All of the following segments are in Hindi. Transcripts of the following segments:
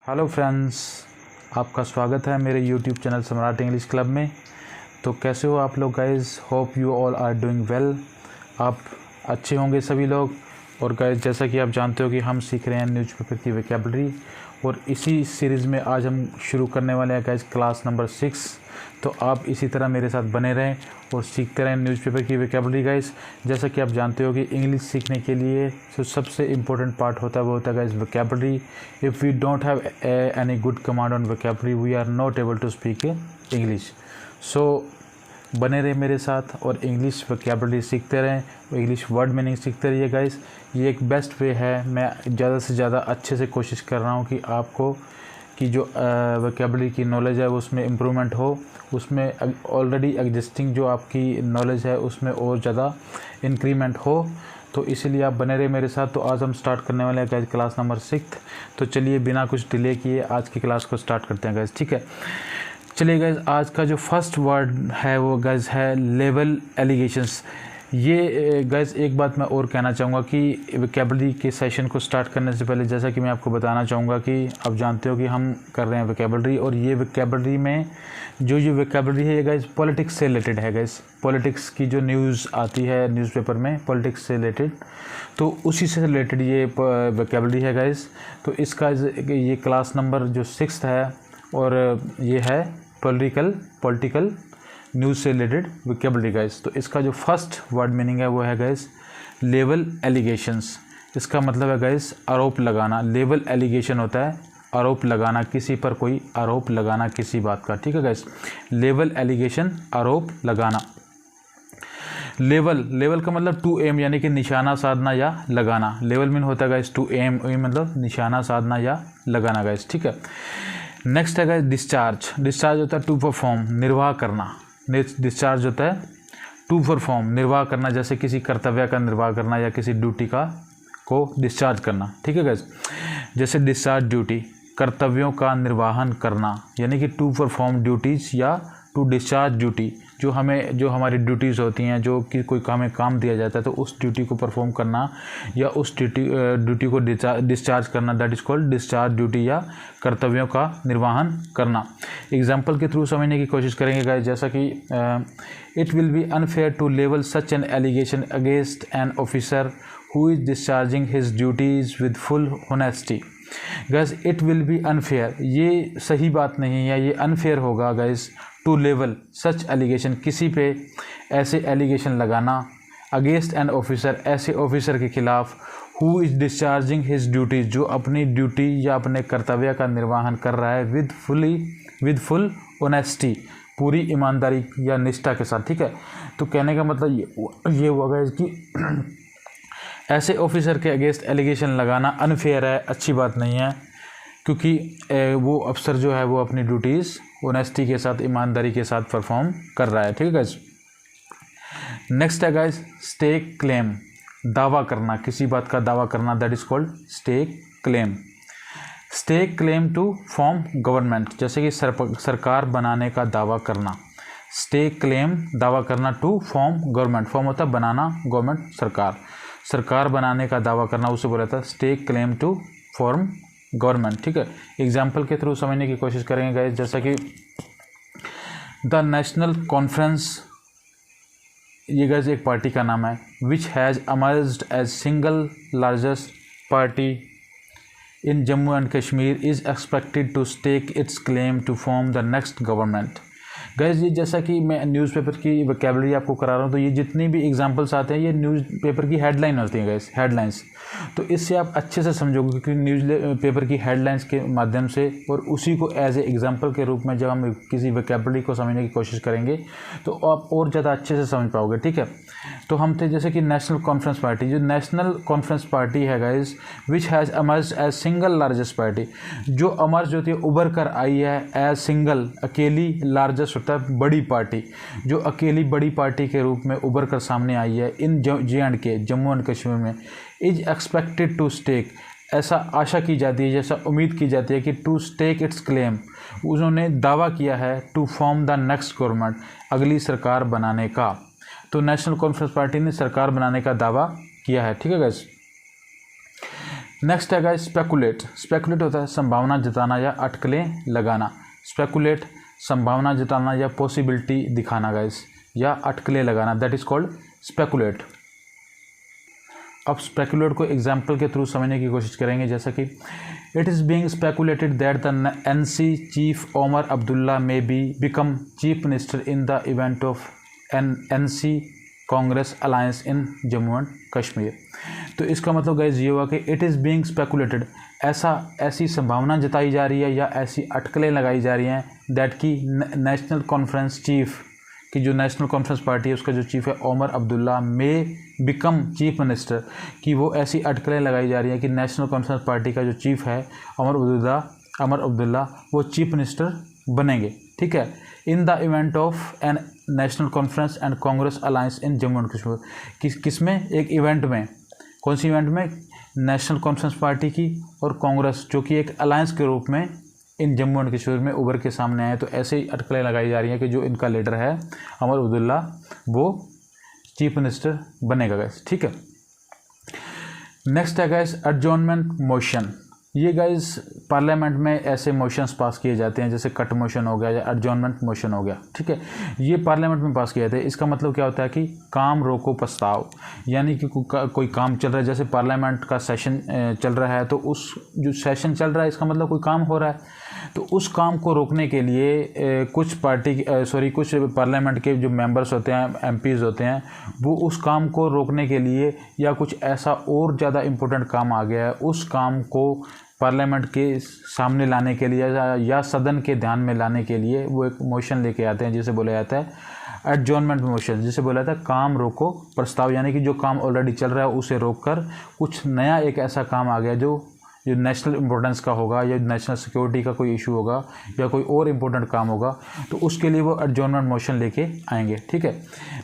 हेलो फ्रेंड्स, आपका स्वागत है मेरे YouTube channel Samrat English club में। तो कैसे हो आप लोग guys? Hope you all are doing well. आप अच्छे होंगे सभी लोग। और गाइस, जैसा कि आप जानते हो कि हम सीख रहे हैं न्यूज़पेपर की वोकैबुलरी, और इसी सीरीज़ में आज हम शुरू करने वाले हैं गाइस क्लास नंबर 6। तो आप इसी तरह मेरे साथ बने रहें और सीखते रहें न्यूज़पेपर की वोकैबुलरी गाइस। जैसा कि आप जानते हो कि इंग्लिश सीखने के लिए जो सबसे इम्पोर्टेंट पार्ट होता है वो होता है guys vocabulary. If we don't have any good command on vocabulary we are not able to speak English. So बने रहे मेरे साथ और इंग्लिश वोकैबुलरी सीखते रहें, इंग्लिश वर्ड मीनिंग सीखते रहिए गाइस। ये एक बेस्ट वे है। मैं ज़्यादा से ज़्यादा अच्छे से कोशिश कर रहा हूँ कि आपको की जो वोकैबुलरी की नॉलेज है उसमें इम्प्रूवमेंट हो, उसमें ऑलरेडी एग्जिस्टिंग जो आपकी नॉलेज है उसमें और ज़्यादा इंक्रीमेंट हो। तो इसीलिए आप बने रहे मेरे साथ। तो आज हम स्टार्ट करने वाले हैं गाइस क्लास नंबर 6। तो चलिए बिना कुछ डिले किए आज की क्लास को स्टार्ट करते हैं गाइस, ठीक है। चलिए गाइस, आज का जो फर्स्ट वर्ड है वो गाइस है लेवल एलिगेशंस। ये गाइस एक बात मैं और कहना चाहूँगा कि वोकैबुलरी के सेशन को स्टार्ट करने से पहले जैसा कि मैं आपको बताना चाहूँगा कि आप जानते हो कि हम कर रहे हैं वोकैबुलरी, और ये वोकैबुलरी में जो ये वोकैबुलरी है ये गाइस पॉलिटिक्स से रिलेटेड है गाइस। पॉलिटिक्स की जो न्यूज़ आती है न्यूज़पेपर में पॉलिटिक्स से रिलेटेड, तो उसी से रिलेटेड ये वोकैबुलरी है गाइस। तो इसका ये क्लास नंबर जो 6 है और ये है पॉलिटिकल न्यूज़ से रिलेटेड वोकैबुलरी गाइस। तो इसका जो फर्स्ट वर्ड मीनिंग है वो है गाइस लेवल एलिगेशंस। इसका मतलब है गाइस आरोप लगाना। लेवल एलिगेशन होता है आरोप लगाना, किसी पर कोई आरोप लगाना किसी बात का, ठीक है गाइस। लेवल एलिगेशन आरोप लगाना। लेवल का मतलब टू एम यानी कि निशाना साधना या लगाना। लेवल मीन होता है गाइस टू एम मतलब निशाना साधना या लगाना गाइस, ठीक है। नेक्स्ट है गाइस डिस्चार्ज। डिस्चार्ज होता है टू परफॉर्म, निर्वाह करना। डिस्चार्ज होता है टू परफॉर्म, निर्वाह करना, जैसे किसी कर्तव्य का निर्वाह करना या किसी ड्यूटी को डिस्चार्ज करना, ठीक है गाइस। जैसे डिस्चार्ज ड्यूटी, कर्तव्यों का निर्वाहन करना, यानी कि टू परफॉर्म ड्यूटीज़ या टू डिस्चार्ज ड्यूटी। जो हमारी ड्यूटीज़ होती हैं, जो कि कोई हमें काम दिया जाता है तो उस ड्यूटी को परफॉर्म करना या उस ड्यूटी को डिस्चार्ज करना, that is called discharge duty या कर्तव्यों का निर्वहन करना। एग्जाम्पल के थ्रू समझने की कोशिश करेंगे गाइस, जैसा कि it will be unfair to level such an allegation against an officer who is discharging his duties with full honesty. Guys it will be unfair, ये सही बात नहीं है, ये अनफेयर होगा guys to level such allegation, किसी पे ऐसे एलिगेशन लगाना, अगेंस्ट एन ऑफिसर, ऐसे ऑफिसर के खिलाफ, who is discharging his duties, जो अपनी ड्यूटी या अपने कर्तव्य का निर्वहन कर रहा है विद फुल ऑनेस्टी, पूरी ईमानदारी या निष्ठा के साथ, ठीक है। तो कहने का मतलब ये होगा कि ऐसे ऑफिसर के अगेंस्ट एलिगेशन लगाना अनफेयर है, अच्छी बात नहीं है, क्योंकि वो अफसर जो है वो अपनी ड्यूटीज़ ऑनेस्टी के साथ, ईमानदारी के साथ परफॉर्म कर रहा है, ठीक है गाइस। नेक्स्ट है गाइस स्टेक क्लेम, दावा करना, किसी बात का दावा करना, that is called stake claim. Stake claim to form government, जैसे कि सरकार बनाने का दावा करना। स्टेक क्लेम दावा करना टू फॉर्म गवर्नमेंट, फॉर्म होता है बनाना, गवर्नमेंट सरकार बनाने का दावा करना, उसे बोला था stake claim to form government, ठीक है। एग्जाम्पल के थ्रू समझने की कोशिश करेंगे गाइस, जैसा कि द नेशनल कॉन्फ्रेंस, ये गाइस एक पार्टी का नाम है, which has emerged as single largest party in Jammu and Kashmir is expected to stake its claim to form the next government. Guys ये जैसा कि मैं न्यूज़पेपर की वोकैबुलरी आपको करा रहा हूँ, तो ये जितनी भी एग्जांपल्स आते हैं ये न्यूज़पेपर की हेडलाइन होती हैं गाइस, हेडलाइंस। तो इससे आप अच्छे से समझोगे, क्योंकि न्यूज़पेपर की हेडलाइंस के माध्यम से और उसी को एज ए एग्जांपल के रूप में जब हम किसी वोकैबुलरी को समझने की कोशिश करेंगे तो आप और ज़्यादा अच्छे से समझ पाओगे, ठीक है। तो हम थे जैसे कि नेशनल कॉन्फ्रेंस पार्टी, जो नेशनल कॉन्फ्रेंस पार्टी है guys, which has emerged as single largest party, जो अमर्ज होती है उभर कर आई है एज सिंगल, अकेली, लार्जेस्ट होता है बड़ी पार्टी, जो अकेली बड़ी पार्टी के रूप में उभर कर सामने आई है इन JNK, जम्मू एंड कश्मीर में। इज एक्सपेक्टेड टू स्टेक, ऐसा आशा की जाती है, जैसा उम्मीद की जाती है कि टू स्टेक इट्स क्लेम, उन्होंने दावा किया है to form the next government, अगली सरकार बनाने का। तो नेशनल कॉन्फ्रेंस पार्टी ने सरकार बनाने का दावा किया है, ठीक है गाइस। नेक्स्ट है गाइस स्पेकुलेट। स्पेकुलेट होता है संभावना जताना या अटकलें लगाना। स्पेकुलेट संभावना जताना या पॉसिबिलिटी दिखाना गाइस, या अटकलें लगाना, दैट इज कॉल्ड स्पेकुलेट। अब स्पेकुलेट को एग्जाम्पल के थ्रू समझने की कोशिश करेंगे, जैसा कि it is being speculated that the NC chief Omar Abdullah may be become chief minister in the event of NC Congress alliance in Jammu and Kashmir. तो इसका मतलब गाइज ये हुआ कि इट इज़ बीइंग स्पेकुलेटेड, ऐसी संभावना जताई जा रही है या ऐसी अटकलें लगाई जा रही हैं दैट की नेशनल कॉन्फ्रेंस चीफ की जो नेशनल कॉन्फ्रेंस पार्टी है उसका जो चीफ है Omar Abdullah may become chief minister, कि वो ऐसी अटकलें लगाई जा रही हैं कि नेशनल कॉन्फ्रेंस पार्टी का जो चीफ है ओमर अब्दुल्ला वो चीफ मिनिस्टर बनेंगे। ठीक है, in the event of an National Conference and Congress alliance in Jammu and Kashmir. किसमें? एक इवेंट में। कौन सी इवेंट में? नेशनल कॉन्फ्रेंस पार्टी की और कांग्रेस, जो कि एक अलायंस के रूप में इन जम्मू एंड कश्मीर में उभर के सामने आए। तो ऐसे ही अटकलें लगाई जा रही हैं कि जो इनका लीडर है ओमर अब्दुल्ला वो चीफ मिनिस्टर बनेगा गाइस। ठीक है, नेक्स्ट है गाइस एडजॉर्नमेंट मोशन। ये गाइस पार्लियामेंट में ऐसे मोशंस पास किए जाते हैं, जैसे कट मोशन हो गया या एडजॉर्नमेंट मोशन हो गया। ठीक है, ये पार्लियामेंट में पास किए जाते हैं। इसका मतलब क्या होता है कि काम रोको प्रस्ताव, यानी कि कोई काम चल रहा है, जैसे पार्लियामेंट का सेशन चल रहा है, तो उस जो सेशन चल रहा है इसका मतलब कोई काम हो रहा है, तो उस काम को रोकने के लिए कुछ पार्लियामेंट के जो मेंबर्स होते हैं, MPs होते हैं, वो उस काम को रोकने के लिए या कुछ ऐसा और ज़्यादा इम्पोर्टेंट काम आ गया है, उस काम को पार्लियामेंट के सामने लाने के लिए या सदन के ध्यान में लाने के लिए वो एक मोशन लेके आते हैं, जिसे बोला जाता है एडजॉर्नमेंट मोशन, जिसे बोला जाता है काम रोको प्रस्ताव। यानी कि जो काम ऑलरेडी चल रहा है उसे रोककर कुछ नया एक ऐसा काम आ गया जो नेशनल इम्पोर्टेंस का होगा या नेशनल सिक्योरिटी का कोई इशू होगा या कोई और इम्पोर्टेंट काम होगा, तो उसके लिए वो एडजॉर्नमेंट मोशन लेके आएंगे। ठीक है,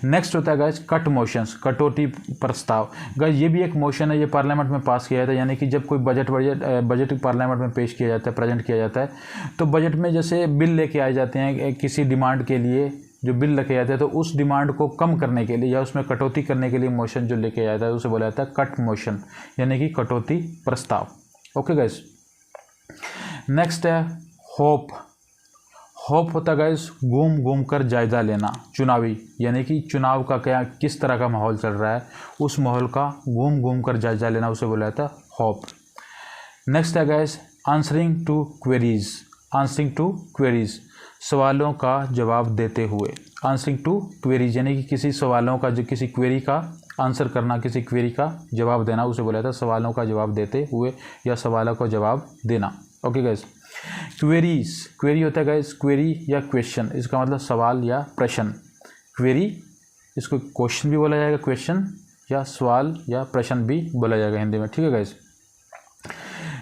नेक्स्ट होता है गाइस कट मोशंस, कटौती प्रस्ताव। गाइस ये भी एक मोशन है, ये पार्लियामेंट में पास किया जाता है। यानी कि जब कोई बजट पार्लियामेंट में पेश किया जाता है, प्रेजेंट किया जाता है, तो बजट में जैसे बिल लेके आए जाते हैं किसी डिमांड के लिए, जो बिल लेके आते हैं, तो उस डिमांड को कम करने के लिए या उसमें कटौती करने के लिए मोशन जो लेके आया है उसे बोला जाता है कट मोशन, यानी कि कटौती प्रस्ताव। ओके गाइस, नेक्स्ट है होप। होप होता है गाइस घूम घूम कर जायज़ा लेना, चुनावी, यानी कि चुनाव का किस तरह का माहौल चल रहा है उस माहौल का घूम घूम कर जायज़ा लेना, उसे बोला जाता है होप। नेक्स्ट है guys answering to queries. Answering to queries, सवालों का जवाब देते हुए। आंसरिंग टू क्वेरीज यानी कि किसी सवालों का, जो किसी क्वेरी का आंसर करना, किसी क्वेरी का जवाब देना, उसे बोला जाता है सवालों का जवाब देते हुए या सवालों का जवाब देना। ओके गाइस, क्वेरीज, क्वेरी होता है गाइस क्वेरी या क्वेश्चन, इसका मतलब सवाल या प्रश्न। क्वेरी, इसको क्वेश्चन भी बोला जाएगा, क्वेश्चन या सवाल या प्रश्न भी बोला जाएगा हिंदी में। ठीक है गाइस,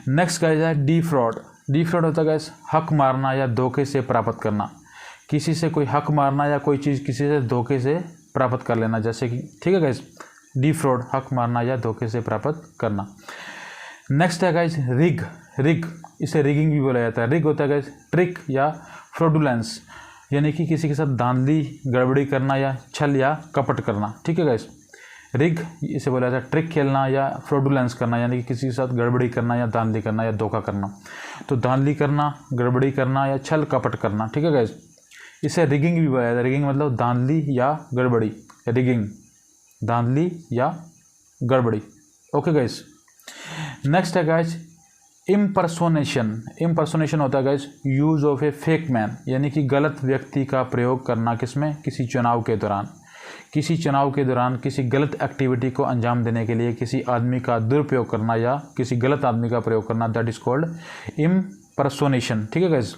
नेक्स्ट गाइस है डिफ्रॉड। डिफ्रॉड होता है गाइस हक मारना या धोखे से प्राप्त करना, किसी से कोई हक मारना या कोई चीज़ किसी से धोखे से प्राप्त कर लेना, जैसे कि, ठीक है गाइस, डिफ्रॉड हक मारना या धोखे से प्राप्त करना। नेक्स्ट है गाइस रिग। रिग, इसे रिगिंग भी बोला जाता है। रिग होता है गाइस ट्रिक या फ्रॉडुलेंस, यानी कि किसी के साथ धांधली गड़बड़ी करना या छल या कपट करना। ठीक है गाइस, रिग इसे बोला जाता है ट्रिक खेलना या फ्रॉडुलेंस करना, यानी कि किसी के साथ गड़बड़ी करना या धांधली करना या धोखा करना। तो धांधली करना, गड़बड़ी करना या छल कपट करना। ठीक है गाइस, इसे रिगिंग भी बोला जाता है। रिगिंग मतलब धांधली या गड़बड़ी, रिगिंग धांधली या गड़बड़ी। ओके गाइस, नेक्स्ट है गाइस इम्पर्सोनेशन। इम्पर्सोनेशन होता है guys use of A fake man, यानी कि गलत व्यक्ति का प्रयोग करना, किसमें? किसी चुनाव के दौरान। किसी चुनाव के दौरान किसी गलत एक्टिविटी को अंजाम देने के लिए किसी आदमी का दुरुपयोग करना या किसी गलत आदमी का प्रयोग करना, दैट इज कॉल्ड इम्पर्सोनेशन। ठीक है गाइस,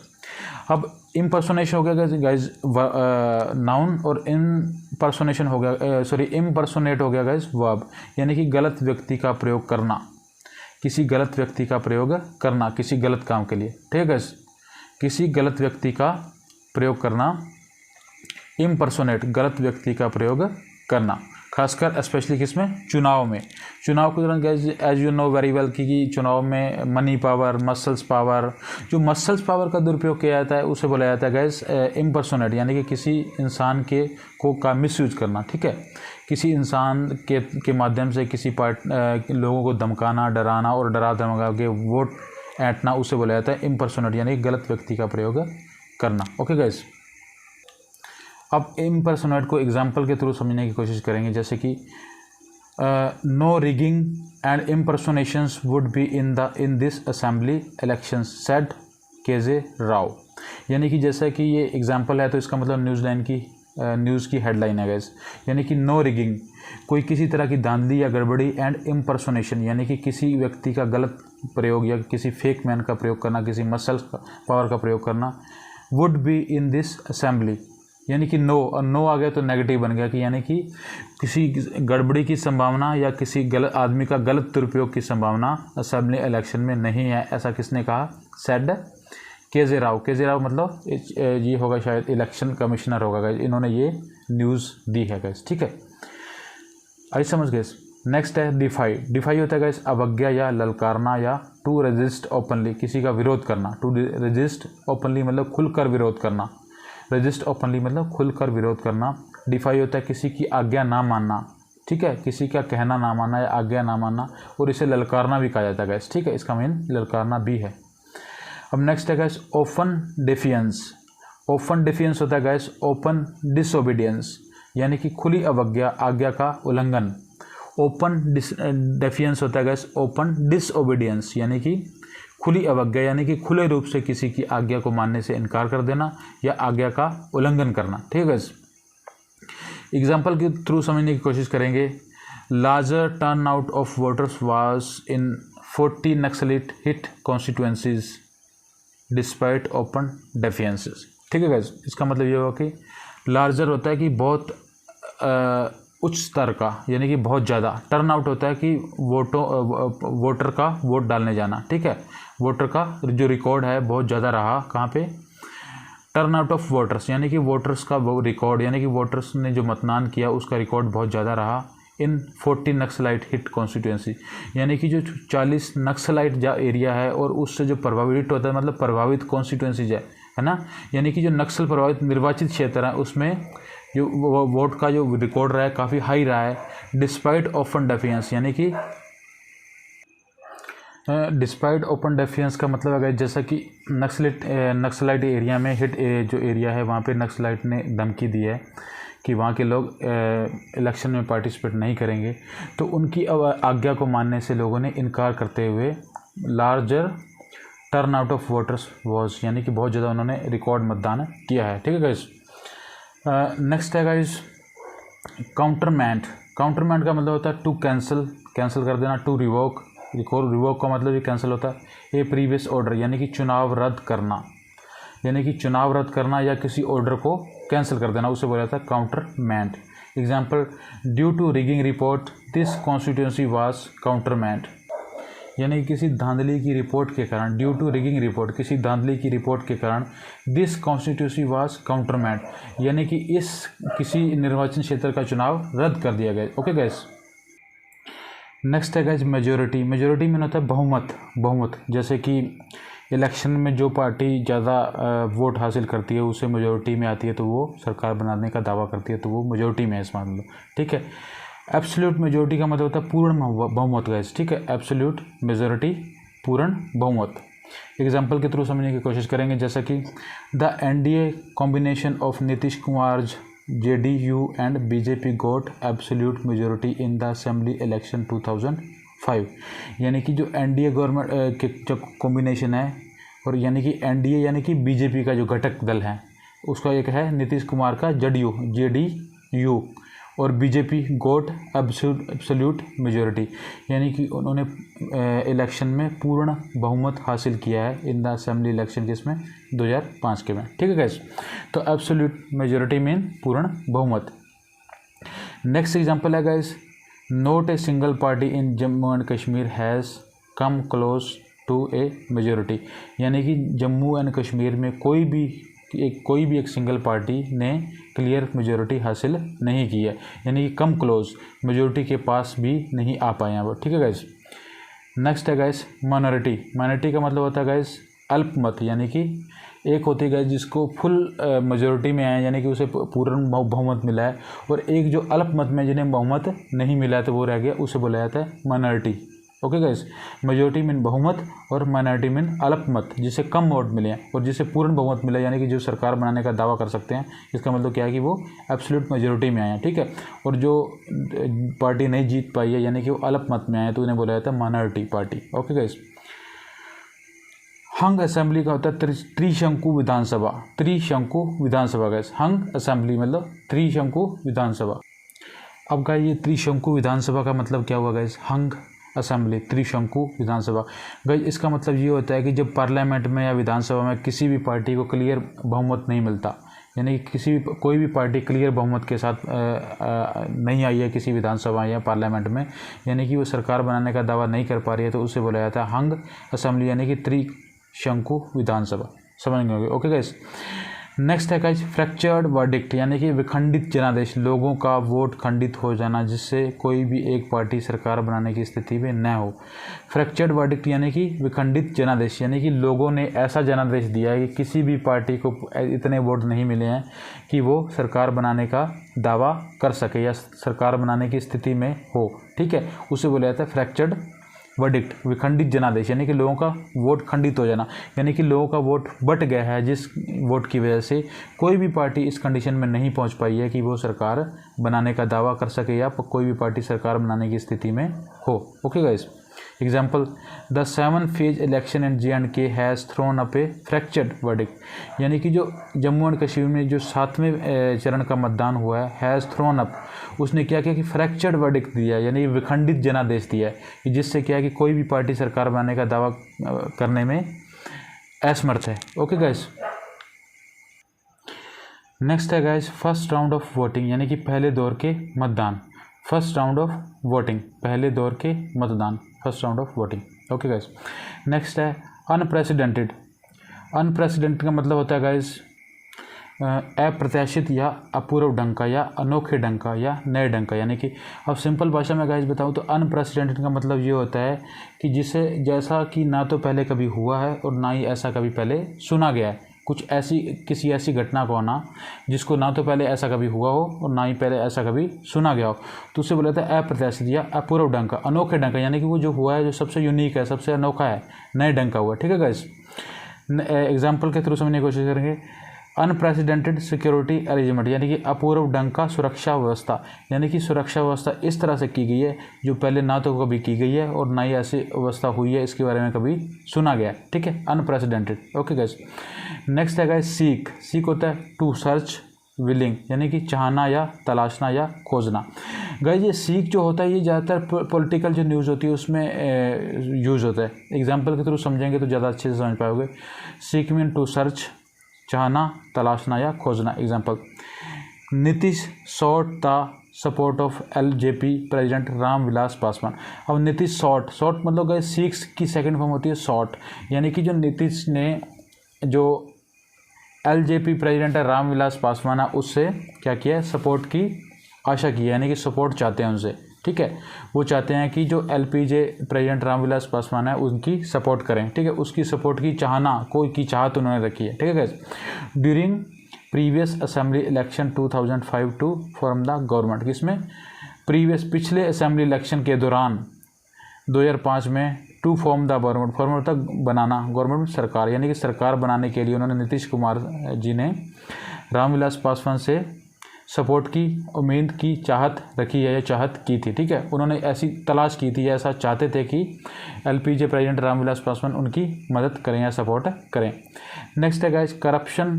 अब इम्पर्सोनेशन हो गया गाइस नाउन और इम्पर्सोनेशन हो गया, इम्पर्सोनेट हो गया गाइस वर्ब, यानी कि गलत व्यक्ति का प्रयोग करना, किसी गलत व्यक्ति का प्रयोग करना किसी गलत काम के लिए। ठीक है गाइस, किसी गलत व्यक्ति का प्रयोग करना, इम्पर्सोनेट गलत व्यक्ति का प्रयोग करना। खासकर स्पेशली किसमें, चुनाव में। चुनाव के दौरान guys as you know very well कि चुनाव में मनी पावर, मसल्स पावर, जो मसल्स पावर का दुरुपयोग किया जाता है उसे बोला जाता है गाइस इम्पर्सोनेट, यानी कि किसी इंसान के का मिसयूज करना, ठीक है। किसी इंसान के माध्यम से किसी लोगों को धमकाना, डराना और डरा धमका के वोट ऐंठना, उसे बोला जाता है इम्पर्सोनेट, यानी कि गलत व्यक्ति का प्रयोग करना। ओके गाइस, अब इम्पर्सोनेट को एग्जाम्पल के थ्रू समझने की कोशिश करेंगे, जैसे कि no rigging and impersonations would be in this assembly election said KJ Rao. यानी कि जैसा कि ये एग्जाम्पल है तो इसका मतलब न्यूज़ की हेडलाइन है गाइस, यानी कि नो रिगिंग, कोई किसी तरह की धांधली या गड़बड़ी, एंड इम्पर्सोनेशन यानी कि किसी व्यक्ति का गलत प्रयोग या किसी फेक मैन का प्रयोग करना, किसी मसल्स पावर का प्रयोग करना, would be in this assembly, यानी कि नो, और नो आ गया तो नेगेटिव बन गया कि यानी कि किसी गड़बड़ी की संभावना या किसी गलत आदमी का गलत दुरुपयोग की संभावना असेंबली इलेक्शन में नहीं है, ऐसा किसने कहा, said KJ Rao. KJ Rao मतलब ये होगा शायद इलेक्शन कमिश्नर होगा गाइस, इन्होंने ये न्यूज़ दी है गाइस, ठीक है। आई समझ गए। नेक्स्ट है डिफाई। डिफाई होता है गाइस अवज्ञा या ललकारना या टू रेजिस्ट ओपनली, किसी का विरोध करना। टू रेजिस्ट ओपनली मतलब खुलकर विरोध करना, रेजिस्ट ओपनली मतलब खुलकर विरोध करना। डिफाई होता है किसी की आज्ञा ना मानना, ठीक है, किसी का कहना ना मानना या आज्ञा ना मानना, और इसे ललकारना भी कहा जाता है गाइस, ठीक है, इसका मीन ललकारना भी है। अब नेक्स्ट है guys open defiance. Open defiance होता है गाइस ओपन डिसओबीडियंस, यानी कि खुली अवज्ञा, आज्ञा का उल्लंघन। ओपन डेफियंस होता है गाइस ओपन डिसओबीडियंस, यानी कि खुली अवज्ञा, यानी कि खुले रूप से किसी की आज्ञा को मानने से इनकार कर देना या आज्ञा का उल्लंघन करना, ठीक है गाइस। एग्जाम्पल के थ्रू समझने की कोशिश करेंगे। Larger turnout of voters was in 40 Naxalite hit constituencies despite open defiances, ठीक है गाइस। इसका मतलब ये होगा कि लार्जर होता है कि बहुत उच्च स्तर का, यानी कि बहुत ज़्यादा। टर्न आउट होता है कि वोटर का वोट डालने जाना, ठीक है, वोटर का जो रिकॉर्ड है बहुत ज़्यादा रहा, कहाँ पे, टर्न आउट ऑफ वोटर्स, यानी कि वोटर्स का वो रिकॉर्ड, यानी कि वोटर्स ने जो मतदान किया उसका रिकॉर्ड बहुत ज़्यादा रहा इन 40 नक्सलाइट हिट कॉन्स्टिट्यूएंसी, यानी कि जो 40 नक्सलाइट एरिया है और उससे जो प्रभावित होता है, मतलब प्रभावित कॉन्स्टिट्यूएंसीज है ना, यानी कि जो नक्सल प्रभावित निर्वाचित क्षेत्र है उसमें जो वोट का जो रिकॉर्ड रहा है काफ़ी हाई रहा है। डिस्पाइट ओपन डेफियंस, यानी कि डिस्पाइट ओपन डेफियंस का मतलब अगर जैसा कि नक्सलाइट एरिया में हिट जो एरिया है वहाँ पे नक्सलाइट ने धमकी दी है कि वहाँ के लोग इलेक्शन में पार्टिसिपेट नहीं करेंगे, तो उनकी आज्ञा को मानने से लोगों ने इनकार करते हुए larger turnout of voters was, यानी कि बहुत ज़्यादा उन्होंने रिकॉर्ड मतदान किया है, ठीक है गाइस। नेक्स्ट है गाइस काउंटरमैंट। काउंटरमैंट का मतलब होता है टू कैंसिल, कैंसिल कर देना। टू रिवोक, रिवोक का मतलब ये कैंसिल होता है। ए प्रीवियस ऑर्डर, यानी कि चुनाव रद्द करना, यानी कि चुनाव रद्द करना या किसी ऑर्डर को कैंसिल कर देना, उसे बोला जाता है countermand. Example due to rigging report this constituency was countermand, यानी कि किसी धांधली की रिपोर्ट के कारण, ड्यू टू रिगिंग रिपोर्ट, किसी धांधली की रिपोर्ट के कारण दिस कॉन्स्टिट्यूएंसी वाज काउंटरमैंट, यानी कि इस किसी निर्वाचन क्षेत्र का चुनाव रद्द कर दिया गया। Okay gas. नेक्स्ट है गैस मेजोरिटी। मेजोरिटी में होता है बहुमत। बहुमत जैसे कि इलेक्शन में जो पार्टी ज़्यादा वोट हासिल करती है उसे मेजोरिटी में आती है तो वो सरकार बनाने का दावा करती है, तो वो मेजोरिटी में है इस मामले में, ठीक है। एब्सोल्यूट मेजोरिटी का मतलब होता है पूर्ण बहुमत गैस, ठीक है। एब्सोल्यूट मेजोरिटी पूर्ण बहुमत। एग्जाम्पल के थ्रू समझने की कोशिश करेंगे, जैसा कि the NDA combination of Nitish Kumar JDU and BJP got absolute majority in the assembly election 2005, यानी कि जो एनडीए गवर्नमेंट के जो कॉम्बिनेशन है, और यानी कि एनडीए यानी कि बीजेपी का जो घटक दल है उसका एक है नीतीश कुमार का JDU और बीजेपी गोट एब्सोल्यूट मेजोरिटी, यानी कि उन्होंने इलेक्शन में पूर्ण बहुमत हासिल किया है इन द असेंबली इलेक्शन जिसमें 2005 के में, ठीक है गैस। तो एब्सोल्यूट मेजोरिटी मीन पूर्ण बहुमत। नेक्स्ट एग्जांपल है guys not a single party in Jammu and Kashmir has come close to a majority, यानी कि जम्मू एंड कश्मीर में कोई भी कोई भी एक सिंगल पार्टी ने क्लियर मेजोरिटी हासिल नहीं की है, यानी कि कम क्लोज मेजोरिटी के पास भी नहीं आ पाए हैं वो, ठीक है गाइस। नेक्स्ट है गाइस माइनॉरिटी। माइनॉरिटी का मतलब होता है गाइस अल्पमत, यानी कि एक होती है गाइस जिसको फुल मेजोरिटी में आए, यानी कि उसे पूर्ण बहुमत मिला है, और एक जो अल्पमत में जिन्हें बहुमत नहीं मिला है तो वो रह गया, उसे बोला जाता है minority. Okay guys, majority mean बहुमत और माइनॉरिटी मीन अल्पमत, जिसे कम वोट मिले हैं, और जिसे पूर्ण बहुमत मिला यानी कि जो सरकार बनाने का दावा कर सकते हैं। इसका मतलब क्या है कि वो एब्सोल्यूट मेजोरिटी में आए हैं, ठीक है। और जो पार्टी नहीं जीत पाई है यानी कि वो अल्पमत में आए हैं तो उन्हें बोला जाता है माइनॉरिटी पार्टी। ओके गाइस, हंग असेंबली का होता है त्रिशंकु विधानसभा। त्रिशंकु विधानसभा गाइस, हंग असेंबली मतलब त्रिशंकु विधानसभा। अब गाइस ये त्रिशंकु विधानसभा का मतलब क्या हुआ गाइस, हंग असेंबली त्रिशंकु विधानसभा। गाइस इसका मतलब ये होता है कि जब पार्लियामेंट में या विधानसभा में किसी भी पार्टी को क्लियर बहुमत नहीं मिलता, यानी कि कोई भी पार्टी क्लियर बहुमत के साथ नहीं आई है किसी विधानसभा या पार्लियामेंट में, यानी कि वो सरकार बनाने का दावा नहीं कर पा रही है, तो उसे बोला जाता है हंग असेंबली यानी कि त्रिशंकु विधानसभा। समझ गए? ओके गाइस, नेक्स्ट है गाइस फ्रैक्चर्ड वर्डिक्ट, यानी कि विखंडित जनादेश, लोगों का वोट खंडित हो जाना जिससे कोई भी एक पार्टी सरकार बनाने की स्थिति में न हो। फ्रैक्चर्ड वर्डिक्ट यानी कि विखंडित जनादेश, यानी कि लोगों ने ऐसा जनादेश दिया है कि किसी भी पार्टी को इतने वोट नहीं मिले हैं कि वो सरकार बनाने का दावा कर सके या सरकार बनाने की स्थिति में हो, ठीक है, उसे बोला जाता है फ्रैक्चर्ड वर्डिक्ट, विखंडित जनादेश, यानी कि लोगों का वोट खंडित हो जाना, यानी कि लोगों का वोट बट गया है, जिस वोट की वजह से कोई भी पार्टी इस कंडीशन में नहीं पहुंच पाई है कि वो सरकार बनाने का दावा कर सके या कोई भी पार्टी सरकार बनाने की स्थिति में हो। Okay guys, example the 7 phase election in J&K has thrown up A fractured verdict, यानी कि जो जम्मू एंड कश्मीर में जो 7वें चरण का मतदान हुआ है, हैज़ थ्रोन अप, उसने क्या किया कि फ्रैक्चर्ड वर्डिक्ट दिया, यानी विखंडित जनादेश दिया है कि जिससे क्या है कि कोई भी पार्टी सरकार बनाने का दावा करने में असमर्थ है। ओके गाइस, नेक्स्ट है guys first round of voting, यानी कि पहले दौर के मतदान। फर्स्ट राउंड ऑफ वोटिंग, पहले दौर के मतदान, first round of voting. Okay guys, next है अनप्रेसिडेंटेड। अनप्रेसिडेंटेड का मतलब होता है गाइस अप्रत्याशित या अपूर्व ढंग का या अनोखे ढंग का या नए ढंग का, यानी कि अब सिंपल भाषा में गाइस बताऊं तो अनप्रेसिडेंटेड का मतलब ये होता है कि जिसे जैसा कि ना तो पहले कभी हुआ है और ना ही ऐसा कभी पहले सुना गया है, कुछ ऐसी किसी ऐसी घटना को होना जिसको ना तो पहले ऐसा कभी हुआ हो और ना ही पहले ऐसा कभी सुना गया हो, तो उसे बोला जाता है अप्रत्याशित या अपूर्व ढंग का, अनोखे ढंग का, यानी कि वो जो हुआ है जो सबसे यूनिक है, सबसे अनोखा है, नए ढंग का हुआ। ठीक है गाइस, एग्जाम्पल के थ्रू समझने की कोशिश करेंगे। अनप्रेसिडेंटेड सिक्योरिटी अरेंजमेंट, यानी कि अपूर्व ढंग का सुरक्षा व्यवस्था, यानी कि सुरक्षा व्यवस्था इस तरह से की गई है जो पहले ना तो कभी की गई है और ना ही ऐसी व्यवस्था हुई है इसके बारे में कभी सुना गया। ठीक है, अनप्रेसिडेंटेड। ओके गाइस, नेक्स्ट है गाइस सीक। सीक होता है टू सर्च विलिंग, यानी कि चाहना या तलाशना या खोजना। गाइस ये सीक जो होता है ये ज़्यादातर पॉलिटिकल जो न्यूज़ होती है उसमें यूज़ होता है। एग्जाम्पल के थ्रू समझेंगे तो ज़्यादा अच्छे से समझ पाओगे। सीक मीन टू सर्च, चाहना, तलाशना या खोजना। Example Nitish sought the support of LJP president Ram Vilas Paswan. अब नीतीश सॉट मतलब गए सीक्स की सेकंड फॉर्म होती है सॉट, यानी कि जो नीतीश ने जो LJP प्रेसिडेंट है राम विलास पासवान है उससे क्या किया है, सपोर्ट की आशा की है, यानी कि सपोर्ट चाहते हैं उनसे। ठीक है, वो चाहते हैं कि जो LPJ प्रेसिडेंट रामविलास पासवान है उनकी सपोर्ट करें। ठीक है, उसकी सपोर्ट की चाहना, कोई की चाहत उन्होंने रखी है। ठीक है guys, during previous assembly election 2005 to form the government, किसमें प्रीवियस पिछले असेंबली इलेक्शन के दौरान 2005 में to form the government, form तक बनाना, गवर्नमेंट सरकार, यानी कि सरकार बनाने के लिए उन्होंने नीतीश कुमार जी ने रामविलास पासवान से सपोर्ट की उम्मीद की चाहत रखी है या चाहत की थी। ठीक है, उन्होंने ऐसी तलाश की थी, ऐसा चाहते थे कि LPJ प्रेसिडेंट रामविलास पासवान उनकी मदद करें या सपोर्ट करें। नेक्स्ट है guys corruption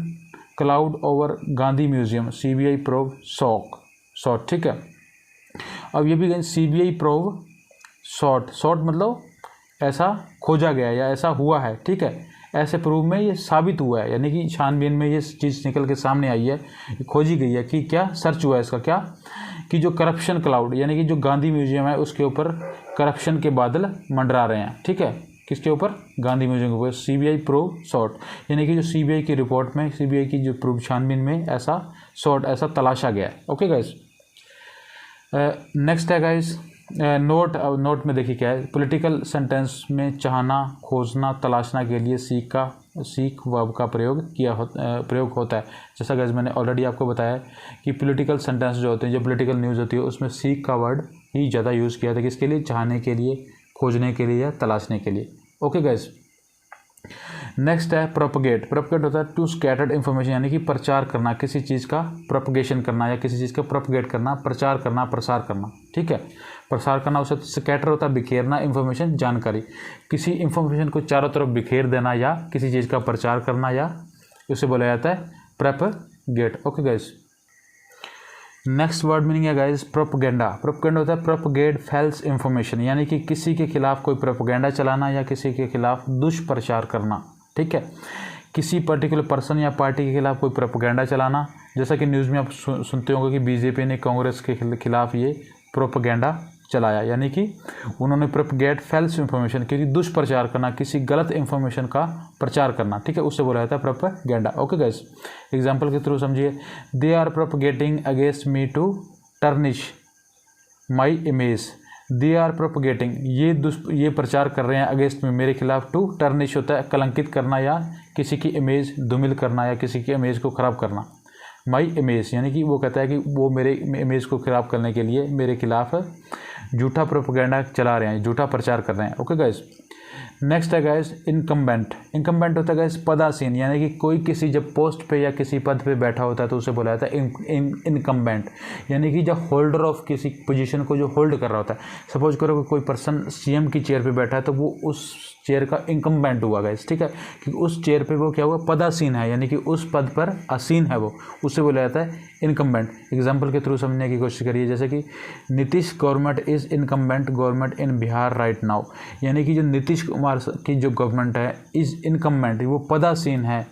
cloud over Gandhi museum, CBI probe sought. ठीक है, अब ये भी CBI प्रोब सॉट मतलब ऐसा खोजा गया या ऐसा हुआ है। ठीक है, ऐसे प्रूव में ये साबित हुआ है, यानी कि छानबीन में ये चीज़ निकल के सामने आई है, खोजी गई है कि क्या सर्च हुआ है इसका, क्या कि जो करप्शन क्लाउड, यानी कि जो गांधी म्यूजियम है उसके ऊपर करप्शन के बादल मंडरा रहे हैं। ठीक है, किसके ऊपर, गांधी म्यूजियम के ऊपर। सीबीआई प्रोब सॉर्ट, यानी कि जो सीबीआई की रिपोर्ट में, सीबीआई की जो प्रोब छानबीन में ऐसा सॉर्ट, ऐसा तलाशा गया है। ओके गाइस, नेक्स्ट है गाइस नोट में देखिए क्या है, पॉलिटिकल सेंटेंस में चाहना, खोजना, तलाशना के लिए सीक वर्ब का प्रयोग होता है। जैसा गाइस मैंने ऑलरेडी आपको बताया कि पॉलिटिकल सेंटेंस जो होते हैं, जो पॉलिटिकल न्यूज़ होती है, उसमें सीक का वर्ड ही ज़्यादा यूज़ किया था, किसके लिए, चाहने के लिए, खोजने के लिए या तलाशने के लिए। ओके गाइस, नेक्स्ट है प्रोपगेट। प्रोपगेट होता है टू स्कैटर्ड इन्फॉर्मेशन, यानी कि प्रचार करना, किसी चीज़ का प्रोपगेशन करना या किसी चीज़ का प्रोपगेट करना, प्रचार करना, प्रसार करना। ठीक है, प्रसार करना, उसे स्कैटर होता है बिखेरना, इन्फॉर्मेशन जानकारी, किसी इन्फॉर्मेशन को चारों तरफ बिखेर देना या किसी चीज़ का प्रचार करना, या उसे बोला जाता है propagate. Okay guys, next word meaning है गाइस प्रोपगेंडा। प्रोपगेंडा होता है प्रोपगेट फैल्स इन्फॉर्मेशन, यानी कि किसी के खिलाफ कोई प्रोपगेंडा चलाना या किसी के खिलाफ दुष्प्रचार करना। ठीक है, किसी पर्टिकुलर पर्सन या पार्टी के खिलाफ कोई प्रोपगेंडा चलाना, जैसा कि न्यूज़ में आप सुनते होंगे कि बीजेपी ने कांग्रेस के खिलाफ ये प्रोपगेंडा चलाया, यानी कि उन्होंने प्रोपगेट फैल्स इन्फॉर्मेशन, क्योंकि दुष्प्रचार करना, किसी गलत इन्फॉर्मेशन का प्रचार करना। ठीक है, उससे बोला जाता है प्रोपगेंडा। ओके गाइस, एग्जांपल के थ्रू समझिए, they are propagating against me to tarnish my image. They are propagating, ये प्रचार कर रहे हैं अगेंस्ट में, मेरे खिलाफ, टू टर्निश होता है कलंकित करना या किसी की इमेज धूमिल करना या किसी की इमेज को ख़राब करना। माई इमेज, यानी कि वो कहता है कि वो मेरे इमेज को ख़राब करने के लिए मेरे खिलाफ झूठा प्रोपगेंडा चला रहे हैं, झूठा प्रचार कर रहे हैं। ओके गाइस, नेक्स्ट है गाइस इनकम्बेंट। इनकम्बेंट होता है गाइस पदासीन, यानी कि कोई किसी जब पोस्ट पे या किसी पद पे बैठा होता है तो उसे बोला जाता है इनकम्बेंट, यानी कि जब होल्डर ऑफ किसी पोजीशन को जो होल्ड कर रहा होता है। सपोज करो कि कोई पर्सन सीएम की चेयर पे बैठा है तो वो उस चेयर का इनकम्बेंट हुआ गाइस। ठीक है, क्योंकि उस चेयर पे वो क्या हुआ, पदासीन है, यानी कि उस पद पर आसीन है वो, उससे बोला जाता है इनकम्बेंट। एग्जाम्पल के थ्रू समझने की कोशिश करिए, जैसे कि Nitish government is incumbent government in Bihar right now, यानी कि जो नीतीश कुमार की जो गवर्नमेंट है इज़ इनकम्बेंट, वो पदासीन है।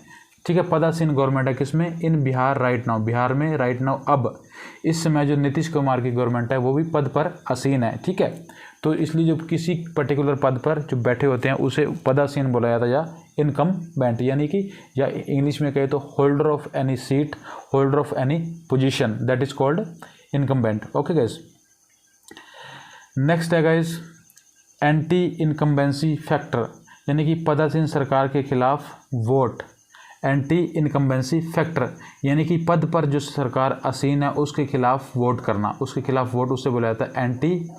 ठीक है, पदासीन गवर्नमेंट है किसमें, इन बिहार राइट नाउ, बिहार में राइट नाउ अब इस समय जो नीतीश कुमार की गवर्नमेंट है वो भी पद पर आसीन है। ठीक है, तो इसलिए जो किसी पर्टिकुलर पद पर जो बैठे होते हैं उसे पदासीन बोला जाता है या इनकम्बेंट, यानी कि या इंग्लिश में कहे तो holder of any seat, holder of any position, that is called incumbent. Okay guys, next है गाइस एंटी इनकम्बेंसी फैक्टर, यानी कि पदासीन सरकार के खिलाफ वोट। एंटी इनकम्बेंसी फैक्टर, यानी कि पद पर जो सरकार आसीन है उसके खिलाफ वोट करना, उसके खिलाफ वोट, उससे बोला जाता है एंटी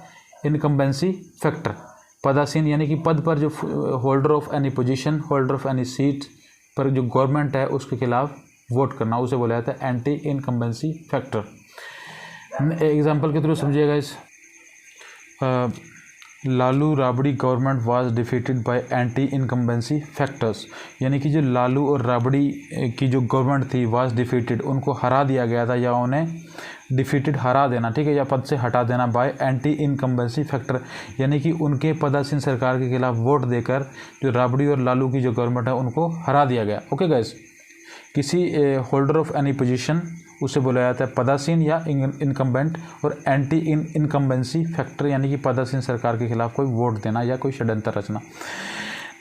इनकम्बेंसी फैक्टर। पदासीन यानी कि पद पर जो holder of any position, holder of any seat पर जो गवर्नमेंट है उसके खिलाफ वोट करना, उसे बोला जाता है एंटी इनकम्बेंसी फैक्टर। एग्जाम्पल के थ्रू समझिएगा इस Lalu Rabri government was defeated by anti incumbency factors, यानी कि जो लालू और राबड़ी की जो गवर्नमेंट थी वाज डिफीटेड, उनको हरा दिया गया था या उन्हें डिफीटेड हरा देना, ठीक है, या पद से हटा देना बाय एंटी इनकम्बेंसी फैक्टर, यानी कि उनके पदासीन सरकार के खिलाफ वोट देकर जो राबड़ी और लालू की जो गवर्नमेंट है उनको हरा दिया गया। ओके गाइस, किसी होल्डर ऑफ एनी पोजीशन उसे बोला जाता है पदासीन या इनकम्बेंट, और एंटी इनकम्बेंसी फैक्टर यानी कि पदासीन सरकार के खिलाफ कोई वोट देना या कोई षड्यंत्र रचना।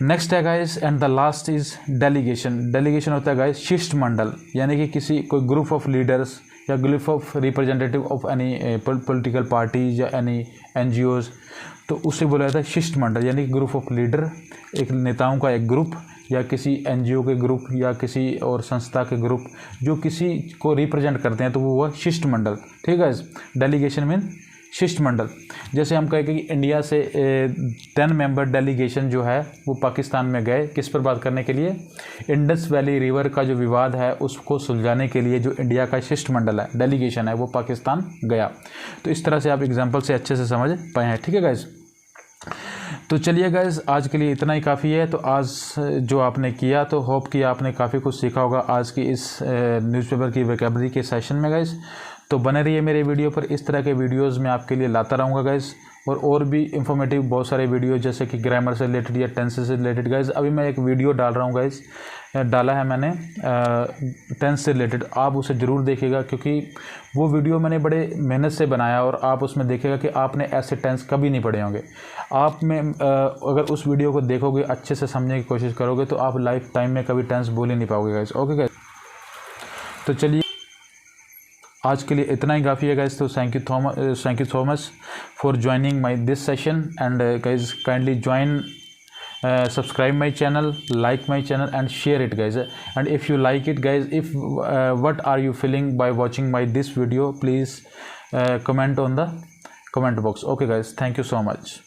नेक्स्ट है guys and the last is delegation. Delegation होता है गाइस शिष्टमंडल, यानी कि किसी कोई ग्रुप ऑफ लीडर्स या group of representative of any political parties या एनी एनजीओज, तो उसे बोला जाता है शिष्टमंडल, यानी कि ग्रुप ऑफ लीडर, एक नेताओं का एक ग्रुप या किसी एनजीओ के ग्रुप या किसी और संस्था के ग्रुप जो किसी को रिप्रेजेंट करते हैं तो वो हुआ शिष्टमंडल। ठीक है, डेलीगेशन मीन शिष्टमंडल। जैसे हम कहें कि इंडिया से 10 मेंबर डेलीगेशन जो है वो पाकिस्तान में गए, किस पर बात करने के लिए, इंडस वैली रिवर का जो विवाद है उसको सुलझाने के लिए जो इंडिया का शिष्टमंडल है, डेलीगेशन है, वो पाकिस्तान गया। तो इस तरह से आप एग्जाम्पल से अच्छे से समझ पाए हैं। ठीक है गाइज, तो चलिए गाइज आज के लिए इतना ही काफ़ी है। तो आज जो आपने किया तो होप कि आपने काफ़ी कुछ सीखा होगा आज की इस न्यूज़पेपर की वोकैबुलरी के सेशन में गाइज। तो बने रहिए मेरे वीडियो पर, इस तरह के वीडियोज़ मैं आपके लिए लाता रहूँगा गाइज़। और भी इंफॉर्मेटिव बहुत सारे वीडियो जैसे कि ग्रामर से रिलेटेड या टेंस से रिलेटेड गाइज़। अभी मैं एक वीडियो डाल रहा हूँ गाइज़, डाला है मैंने टेंस से रिलेटेड, आप उसे ज़रूर देखिएगा क्योंकि वो वीडियो मैंने बड़े मेहनत से बनाया और आप उसमें देखिएगा कि आपने ऐसे टेंस कभी नहीं पढ़े होंगे। आप में अगर उस वीडियो को देखोगे, अच्छे से समझने की कोशिश करोगे तो आप लाइफ टाइम में कभी टेंस बोल ही नहीं पाओगे गाइज़। ओके गाइज़, तो चलिए आज के लिए इतना ही काफ़ी है गाइज़। तो thank you so much for joining my this session and guys kindly join, subscribe my channel, like my channel and share it guys. And if you like it guys, if what are you feeling by watching my this video, please comment on the comment box. Okay guys, thank you so much.